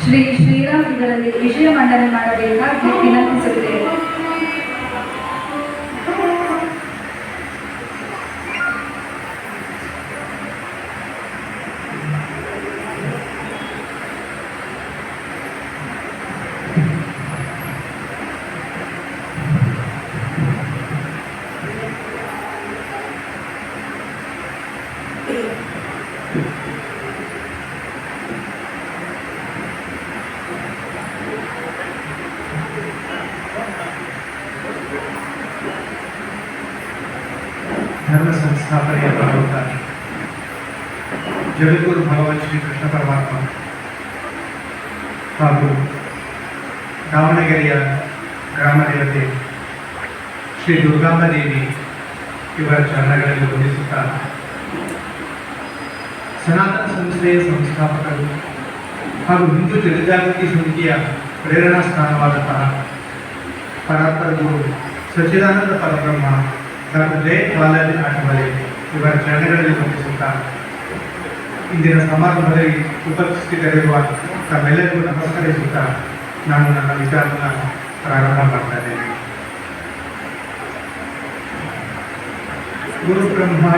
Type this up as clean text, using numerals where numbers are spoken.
ಶ್ರೀ ಶ್ರೀರಾಮ್ ಇದರಲ್ಲಿ ವಿಷಯ ಮಂಡನೆ ಮಾಡಬೇಕಾಗಿ ವಿನಂತಿಸುತ್ತೇವೆ. धर्म संस्थापನೆಯ ಪ್ರಮುಖ ಜಗದ್ಗುರು ಭಗವಾನ್ ಶ್ರೀ ಕೃಷ್ಣ ಪರಮಾತ್ಮ ಹಾಗೂ ದಾವಣಗೆರೆಯ ಗ್ರಾಮ ದೇವತೆ ಶ್ರೀ ದುರ್ಗಾಂಬ ದೇವಿ ಇವರ ಚರಣಗಳಲ್ಲಿ ವಂದಿಸುತ್ತಾ ಸನಾತನ ಸಂಸ್ಥೆಯ ಸಂಸ್ಥಾಪಕರು ಹಾಗೂ ಹಿಂದೂ ಜನಜಾಗೃತಿ ಸಮಿತಿಯ ಪ್ರೇರಣಾ ಸ್ಥಾನವಾದಂತಹ ಪರಾತ್ಪರ ಗುರು ಸಚ್ಚಿದಾನಂದ ಪರಬ್ರಹ್ಮ ಡಾಕ್ಟರ್ ಜಯ ಬಾಲಾಜಿ ಆಟವಲೆ ಇವರ ಚರಣಗಳಲ್ಲಿ ವಂದಿಸುತ್ತಾ ಇಂದಿನ ಸಮಾರಂಭದಲ್ಲಿ ಉಪಸ್ಥಿತರಿರುವ ತಮ್ಮೆಲ್ಲರಿಗೂ ನಮಸ್ಕರಿಸುತ್ತಾ ನಾನು ನನ್ನ ವಿಚಾರವನ್ನು ಪ್ರಾರಂಭ ಮಾಡ್ತಾ ಇದ್ದೇನೆ. ಗುರು ಬ್ರಹ್ಮ